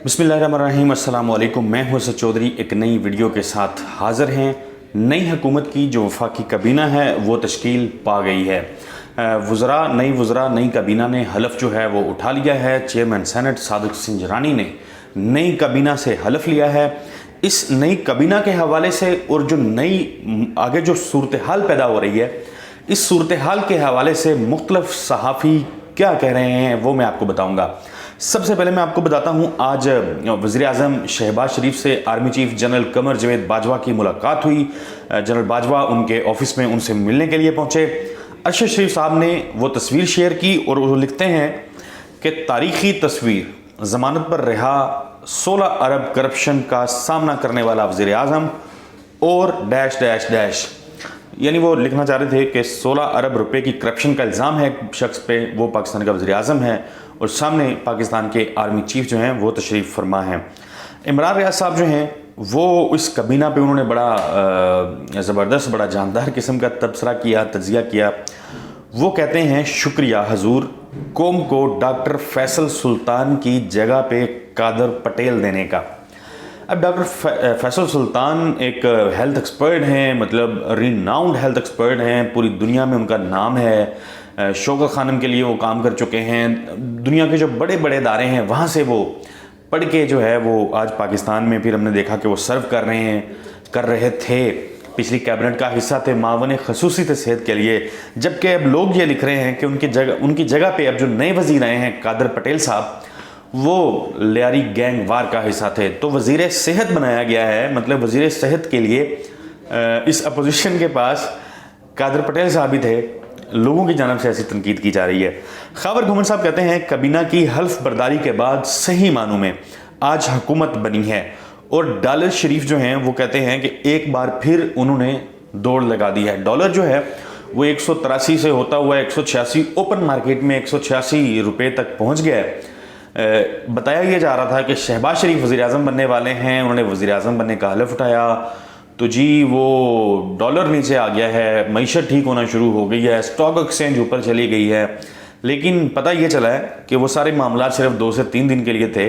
बिस्मिल्लाहिर्रहमानिर्रहीम, अस्सलाम वालेकुम। मैं हूं असद चौधरी एक नई वीडियो के साथ हाज़िर हैं। नई हुकूमत की जो वफाकी काबीना है वो तश्कील पा गई है। नई काबीना ने हलफ जो है वो उठा लिया है। चेयरमैन सेनेट सादिक सिंजरानी ने नई काबीना से हलफ लिया है। इस नई काबीना के हवाले से और जो नई आगे जो सूरत हाल पैदा हो रही है, इस सूरत हाल के हवाले से मुख्तलिफ सहाफ़ी क्या कह रहे हैं वो मैं आपको बताऊंगा। सबसे पहले मैं आपको बताता हूं, आज वज़ीर आज़म शहबाज शरीफ से army chief general Qamar Javed Bajwa की मुलाकात हुई। जनरल बाजवा उनके ऑफिस में उनसे मिलने के लिए पहुंचे। अरशद शरीफ साहब ने वो तस्वीर शेयर की और वो लिखते हैं कि तारीखी तस्वीर, ज़मानत पर रिहा 16 अरब करप्शन का सामना करने वाला वज़ीर आज़म और डैश डैश डैश, यानी वो लिखना चाह रहे थे कि 16 अरब रुपए की करप्शन का इल्ज़ाम है एक शख्स पे, वो पाकिस्तान का वज़ीर आज़म है और सामने पाकिस्तान के आर्मी चीफ जो हैं वो तशरीफ़ फरमा हैं। इमरान रियाज साहब जो हैं वो इस काबीना पे उन्होंने बड़ा ज़बरदस्त, बड़ा जानदार किस्म का तबसरा किया, तजिया किया। वो कहते हैं, शुक्रिया हजूर, कौम को डॉक्टर फैसल सुल्तान की जगह पे कादर पटेल देने का। अब डॉक्टर फैसल सुल्तान एक हेल्थ एक्सपर्ट हैं, मतलब रिनाउंड हेल्थ एक्सपर्ट हैं, पूरी दुनिया में उनका नाम है। शौकत खानम के लिए वो काम कर चुके हैं। दुनिया के जो बड़े बड़े इदारे हैं वहाँ से वो पढ़ के जो है वो आज पाकिस्तान में फिर हमने देखा कि वो सर्व कर रहे थे, पिछली कैबिनेट का हिस्सा थे, मावन खसूसी थे सेहत के लिए। जबकि अब लोग ये लिख रहे हैं कि उनकी जगह पे अब जो नए वज़ीर आए हैं कादर पटेल साहब, वो लियारी गैंग वार का हिस्सा थे। तो वज़ीर सेहत बनाया गया है, मतलब वज़ीर सेहत के लिए इस अपोजिशन के पास कादर पटेल साहब ही थे। लोगों की जानब से ऐसी तनकीद की जा रही है। खावर घुमन साहब कहते हैं, काबीना की हल्फ बर्दारी के बाद सही मानों में आज हुकूमत बनी है। और डॉलर शरीफ जो हैं वो कहते हैं कि एक बार फिर उन्होंने दौड़ लगा दी है। डॉलर जो है वो 183 से होता हुआ 186 ओपन मार्केट में 186 रुपये तक पहुँच गया है। बताया यह जा रहा था कि शहबाज शरीफ वज़ीर आज़म बनने वाले हैं, उन्होंने वज़ीर आज़म बनने का हलफ उठाया तो जी वो डॉलर नीचे आ गया है, मईशत ठीक होना शुरू हो गई है, स्टॉक एक्सचेंज ऊपर चली गई है। लेकिन पता ये चला है कि वो सारे मामला सिर्फ 2 से 3 दिन के लिए थे।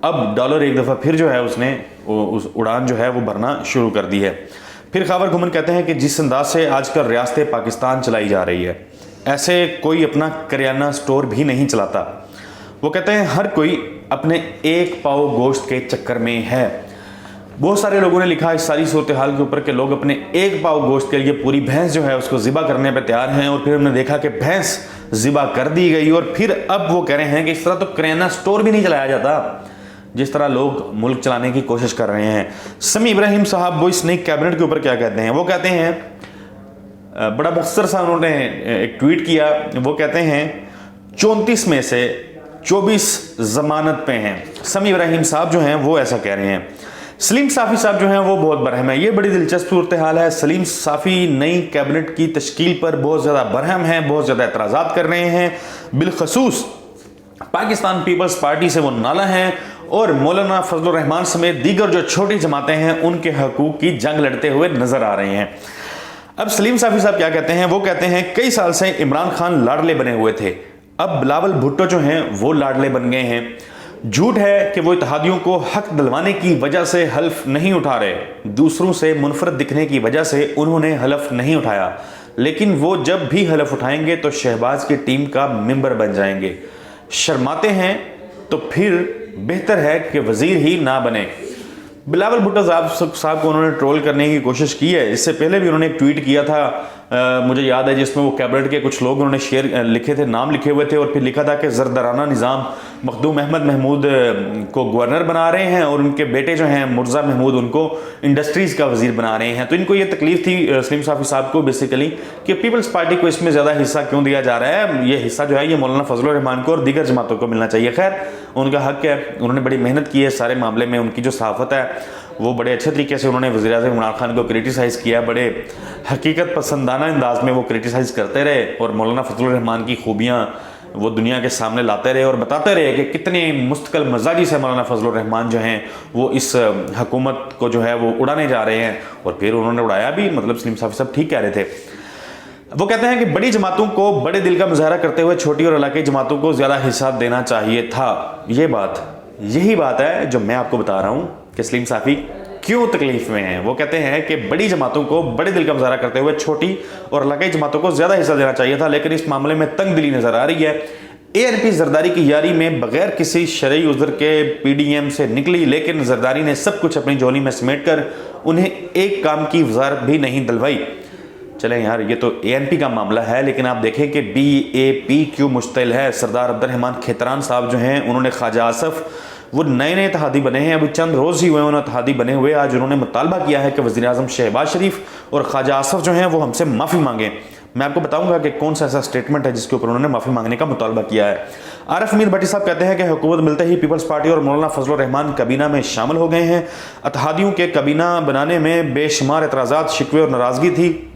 अब डॉलर एक दफ़ा फिर जो है उसने उस उड़ान जो है वो भरना शुरू कर दी है। फिर खावर घुमन कहते हैं कि जिस अंदाज से आजकल रियासत पाकिस्तान चलाई जा रही है, ऐसे कोई अपना करियाना स्टोर भी नहीं चलाता। वो कहते हैं हर कोई अपने एक पाव गोश्त के चक्कर में है। बहुत सारे लोगों ने लिखा इस सारी सूरत हाल के ऊपर कि लोग अपने एक पाव गोश्त के लिए पूरी भैंस जो है उसको ज़िबा करने पे तैयार हैं। और फिर हमने देखा कि भैंस ज़िबा कर दी गई और फिर अब वो कह रहे हैं कि इस तरह तो करियाना स्टोर भी नहीं चलाया जाता जिस तरह लोग मुल्क चलाने की कोशिश कर रहे हैं। समी इब्राहिम साहब वो इस नई कैबिनेट के ऊपर क्या कहते हैं? वो कहते हैं, बड़ा मुख्तसर सा उन्होंने एक ट्वीट किया। वो कहते हैं 34 में से 24 जमानत पे हैं। समी इब्राहिम साहब जो हैं वो ऐसा कह रहे हैं। सलीम साफ़ी साहब जो हैं वो बहुत बरहम है। ये बड़ी दिलचस्प सूरत हाल है। सलीम साफ़ी नई कैबिनेट की तश्कील पर बहुत ज़्यादा बरहम हैं, बहुत ज़्यादा एतराज़ात कर रहे हैं। बिलखसूस पाकिस्तान पीपल्स पार्टी से वो नाला हैं और मौलाना फजलुर रहमान समेत दीगर जो छोटी जमातें हैं उनके हकूक़ की जंग लड़ते हुए नजर आ रहे हैं। अब सलीम साफ़ी साहब क्या कहते हैं? वो कहते हैं कई साल से इमरान खान लाडले बने हुए थे, अब बिलावल भुट्टो जो हैं वो लाडले बन गए हैं। झूठ है कि वो इत्तेहादियों को हक दिलवाने की वजह से हल्फ नहीं उठा रहे, दूसरों से मुनफरद दिखने की वजह से उन्होंने हलफ नहीं उठाया, लेकिन वो जब भी हलफ उठाएंगे तो शहबाज की टीम का मेंबर बन जाएंगे। शर्माते हैं तो फिर बेहतर है कि वजीर ही ना बने। बिलावल भुट्टो साहब को उन्होंने ट्रोल करने की कोशिश की है। इससे पहले भी उन्होंने एक ट्वीट किया था, मुझे याद है, जिसमें वो कैबिनेट के कुछ लोग उन्होंने शेयर लिखे थे, नाम लिखे हुए थे और फिर लिखा था कि जरदाराना निज़ाम मखदूम अहमद महमूद को गवर्नर बना रहे हैं और उनके बेटे जो हैं मुर्जा महमूद उनको इंडस्ट्रीज़ का वजीर बना रहे हैं। तो इनको ये तकलीफ थी सलीम साफ़ी साहब को बेसिकली कि पीपल्स पार्टी को इसमें ज़्यादा हिस्सा क्यों दिया जा रहा है। ये हिस्सा जो है ये मौलाना फजलुर रहमान को और दीगर जमातों को मिलना चाहिए। खैर, उनका हक है, उन्होंने बड़ी मेहनत की है सारे मामले में। उनकी जो सहाफ़त है वो बड़े अच्छे तरीके से उन्होंने वज़ीर आज़म इमरान खान को क्रिटिसाइज़ किया, बड़े हकीकत पसंदाना अंदाज में वो क्रिटिसाइज़ करते रहे और मौलाना फजलुर रहमान की खूबियाँ वो दुनिया के सामने लाते रहे और बताते रहे कि कितने मुस्तकिल मजाजी से मौलाना फजलुर रहमान जो हैं वो इस हुकूमत को जो है वो उड़ाने जा रहे हैं। और फिर उन्होंने उड़ाया भी, मतलब सलीम साफ़ी साहब ठीक कह रहे थे। वो कहते हैं कि बड़ी जमातों को बड़े दिल का मुजाहरा करते हुए छोटी और इलाकाई जमातों को ज़्यादा हिस्सा देना चाहिए था। ये बात यही बात है जो मैं आपको बता रहा हूं कि सलीम साफ़ी क्यों तकलीफ में हैं। वो कहते हैं कि बड़ी जमातों को बड़े दिल का मुजाहरा करते हुए छोटी और इलाकाई जमातों को ज़्यादा हिस्सा देना चाहिए था, लेकिन इस मामले में तंग दिली नज़र आ रही है। ANP जरदारी की यारी में बगैर किसी शरई उज़्र के PDM से निकली, लेकिन जरदारी ने सब कुछ अपनी झोली में समेट कर उन्हें एक काम की वजारत भी नहीं दिलवाई। चलें यार, ये तो ANP का मामला है, लेकिन आप देखें कि BAP क्यों मुश्तिल है। सरदार अब्दुर्रहमान खेतरान साहब जो हैं, उन्होंने ख्वाजा आसफ, वो नए इत्तेहादी बने हैं, अभी चंद रोज़ ही हुए उन्होंने इत्तेहादी बने हुए। आज उन्होंने मुतालबा किया है कि वज़ीर आज़म शहबाज शरीफ और ख्वाजा आसफ जो हैं वो हमसे माफ़ी मांगें। मैं आपको बताऊंगा कि कौन सा ऐसा स्टेटमेंट है जिसके ऊपर उन्होंने माफ़ी मांगने का मुतालबा किया है। आरिफ मीर भट्टी साहब कहते हैं कि हुकूमत मिलते ही पीपल्स पार्टी और मौलाना फजलुर रहमान कबीना में शामिल हो गए हैं। इत्तेहादियों के कबीना बनाने में बेशुमार एतराज़ात, शिकवे और नाराज़गी थी।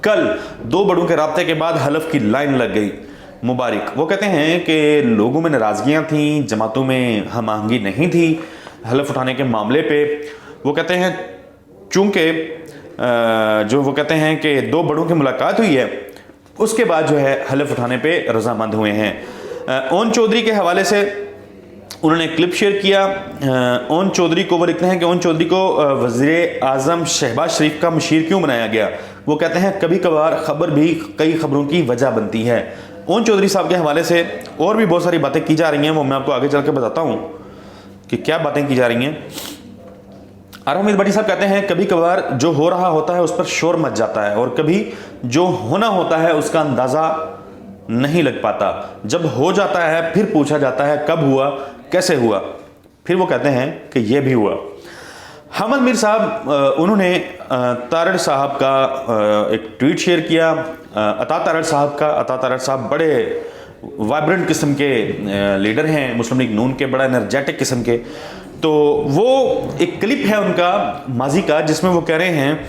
कल दो बड़ों के राब्ते के बाद हलफ की लाइन लग गई। मुबारक। वो कहते हैं कि लोगों में नाराज़गियाँ थीं, जमातों में हम आहंगी नहीं थी हलफ उठाने के मामले पे। वो कहते हैं चूँकि जो वो कहते हैं कि दो बड़ों की मुलाकात हुई है, उसके बाद जो है हलफ उठाने पे रजामंद हुए हैं। ओन चौधरी के हवाले से उन्होंने क्लिप शेयर किया। ओन चौधरी को वो लिखते हैं कि ओन चौधरी को वज़ीर आज़म शहबाज शरीफ का मशीर क्यों बनाया गया। वो कहते हैं कभी कभार खबर भी कई खबरों की वजह बनती है। ओन चौधरी साहब के हवाले से और भी बहुत सारी बातें की जा रही हैं, वो मैं आपको आगे चल के बताता हूँ कि क्या बातें की जा रही हैं। आरिफ मीर भट्टी साहब कहते हैं कभी कभार जो हो रहा होता है उस पर शोर मच जाता है और कभी जो होना होता है उसका अंदाज़ा नहीं लग पाता। जब हो जाता है फिर पूछा जाता है कब हुआ, कैसे हुआ, फिर वो कहते हैं कि ये भी हुआ। हमद मीर साहब उन्होंने तारड़ साहब का एक ट्वीट शेयर किया। अता तारड़ साहब बड़े वाइब्रेंट किस्म के लीडर हैं मुस्लिम लीग नून के, बड़ा एनर्जेटिक किस्म के। तो वो एक क्लिप है उनका माजी का जिसमें वो कह रहे हैं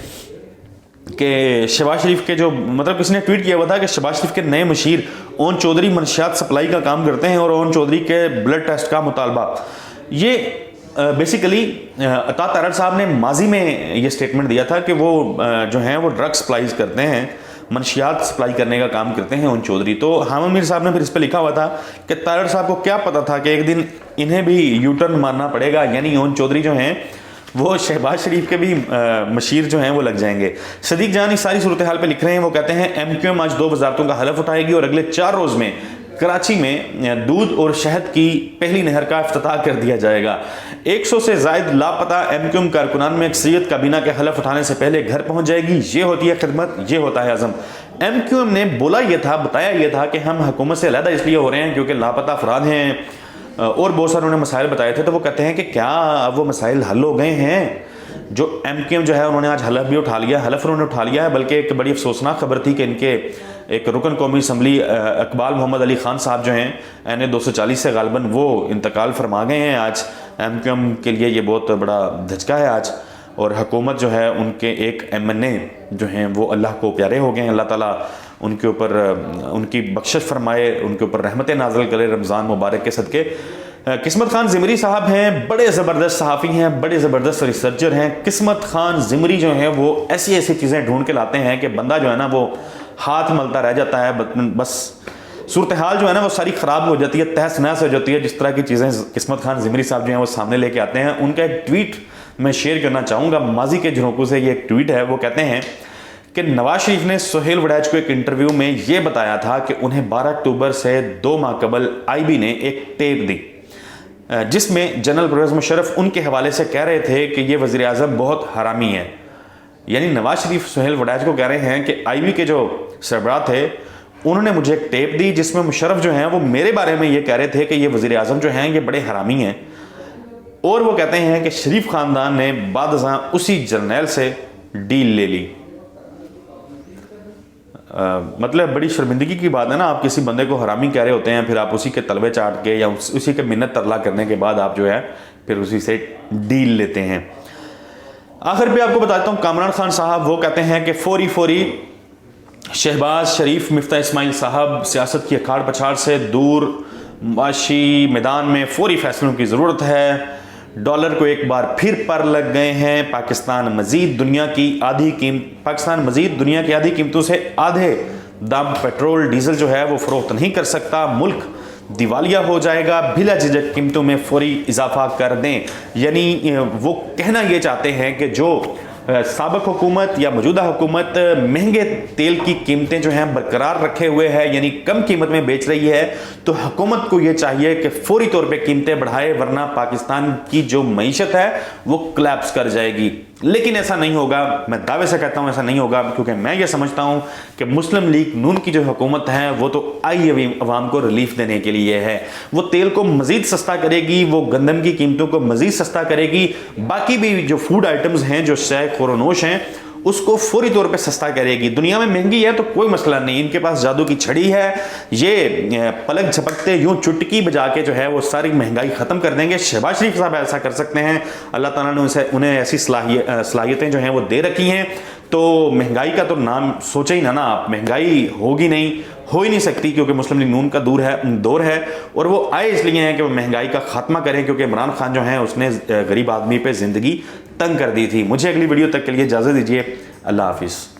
कि शहबाज शरीफ के जो मतलब किसी ने ट्वीट किया हुआ था कि शहबाज शरीफ के नए मशीर ओन चौधरी मनशियात सप्लाई का काम करते हैं और ओन चौधरी के ब्लड टेस्ट का मुतालबा। ये बेसिकली अता तारड़ साहब ने माजी में ये स्टेटमेंट दिया था कि वो जो हैं वो ड्रग सप्लाईज करते हैं, मनशियात सप्लाई करने का काम करते हैं ओन चौधरी। तो हामिद मीर साहब ने फिर इस पर लिखा हुआ था कि तारड़ साहब को क्या पता था कि एक दिन इन्हें भी यूटर्न मारना पड़ेगा, यानी ओन चौधरी जो हैं वो शहबाज शरीफ के भी मशीर जो हैं वो लग जाएंगे। सदीक जान इस सारी सूरत हाल पे लिख रहे हैं। वो कहते हैं MQM आज 2 वजारतों का हलफ उठाएगी और अगले 4 रोज़ में कराची में दूध और शहद की पहली नहर का इफ्तिताह कर दिया जाएगा। 100 से ज़ायद लापता MQM कारकुनान में अक्सरियत काबीना के हलफ उठाने से पहले घर पहुंच जाएगी। ये होती है खिदमत, ये होता है अज़म। MQM ने बोला ये था, बताया ये था कि हम हुकूमत से अलहदा इसलिए हो रहे हैं क्योंकि लापता अफराद हैं और बहुत सारे उन्होंने मसाइल बताए थे। तो वो कहते हैं कि क्या अब वो मसाइल हल हो गए हैं। जो MQM जो है उन्होंने आज हलफ भी उठा लिया, हलफ उन्होंने उठा लिया है। बल्कि एक बड़ी अफसोसनाक खबर थी कि इनके एक रुकन कौमी असम्बली इकबाल मोहम्मद अली खान साहब जो हैं NA 240 से गालबन वो इंतकाल फरमा गए हैं आज। MQM के लिए ये बहुत बड़ा धचका है आज। और हुकूमत जो है उनके एक MNA जो हैं वो अल्लाह को प्यारे हो गए हैं। अल्लाह ताला उनके ऊपर उनकी बख्शिश फरमाए, उनके ऊपर रहमत नाज़िल करे रमज़ान मुबारक के सदके। किस्मत खान ज़िमरी साहब हैं, बड़े ज़बरदस्त सहाफ़ी हैं, बड़े ज़बरदस्त रिसर्चर हैं। किस्मत खान ज़िमरी जो हैं वो ऐसी ऐसी चीज़ें ढूंढ के लाते हैं कि बंदा जो है ना वो हाथ मलता रह जाता है। बस सूरत हाल जो है ना वो सारी ख़राब हो जाती है, तहस नहस हो जाती है। जिस तरह की चीज़ें किस्मत खान ज़िमरी साहब जो हैं वो सामने लेके आते हैं। उनका एक ट्वीट मैं शेयर करना चाहूँगा, माजी के झरोकों से ये एक ट्वीट है। वो कहते हैं कि नवाज शरीफ ने सुहेल वड़ैच को एक इंटरव्यू में ये बताया था कि उन्हें 12 अक्टूबर से 2 माह कबल IB ने एक टेप दी जिसमें जनरल परवेज़ मुशर्रफ उनके हवाले से कह रहे थे कि ये वज़ीर आज़म बहुत हरामी है। यानी नवाज शरीफ सुहेल वड़ैच को कह रहे हैं कि IB के जो सरबराह थे उन्होंने मुझे एक टेप दी जिसमें मुशर्रफ जो हैं वो मेरे बारे में ये कह रहे थे कि ये वज़ीर आज़म जो हैं ये बड़े हरामी हैं। और वो कहते हैं कि शरीफ ख़ानदान ने बादशाह उसी जर्नैल से डील ले ली। मतलब बड़ी शर्मिंदगी की बात है ना, आप किसी बंदे को हरामी कह रहे होते हैं, फिर आप उसी के तलवे चाट के या उसी के मिन्नत तरला करने के बाद आप जो है फिर उसी से डील लेते हैं। आखिर पे आपको बताता हूँ कामरान खान साहब वो कहते हैं कि फौरी शहबाज शरीफ मिफ्ता इस्माइल साहब सियासत की अखाड़ पछाड़ से दूर, माशी मैदान में फौरी फैसलों की ज़रूरत है। डॉलर को एक बार फिर पर लग गए हैं। पाकिस्तान मजीद दुनिया की आधी कीमतों से आधे दाम पेट्रोल डीजल जो है वो फ़रोख्त नहीं कर सकता। मुल्क दिवालिया हो जाएगा, बिला झिझक कीमतों में फौरी इजाफा कर दें। यानी वो कहना ये चाहते हैं कि जो साबिक हुकूमत या मौजूदा हुकूमत महंगे तेल की कीमतें जो हैं बरकरार रखे हुए है, यानी कम कीमत में बेच रही है, तो हुकूमत को ये चाहिए कि फौरी तौर पे कीमतें बढ़ाए, वरना पाकिस्तान की जो मईशत है वो कोलैप्स कर जाएगी। लेकिन ऐसा नहीं होगा, मैं दावे से कहता हूं ऐसा नहीं होगा, क्योंकि मैं ये समझता हूं कि मुस्लिम लीग नून की जो हुकूमत है वो तो आई अवाम को रिलीफ देने के लिए है। वो तेल को मजीद सस्ता करेगी, वो गंदम की कीमतों को मजीद सस्ता करेगी, बाकी भी जो फूड आइटम्स हैं जो शय खोरनोश हैं उसको फौरी तौर पे सस्ता करेगी। दुनिया में महंगी है तो कोई मसला नहीं, इनके पास जादू की छड़ी है, ये पलक झपकते यूं चुटकी बजा के जो है वो सारी महंगाई खत्म कर देंगे। शहबाज शरीफ साहब ऐसा कर सकते हैं, अल्लाह ताला ने उन्हें ऐसी सलाहियतें जो हैं वो दे रखी हैं। तो महंगाई का तो नाम सोचे ही ना आप, महंगाई होगी नहीं, हो ही नहीं सकती, क्योंकि मुस्लिम लीग नून का दौर है और वो आए इसलिए हैं कि वो महंगाई का खात्मा करें, क्योंकि इमरान खान जो है उसने गरीब आदमी पे ज़िंदगी तंग कर दी थी। मुझे अगली वीडियो तक के लिए इजाज़त दीजिए। अल्लाह हाफिज़।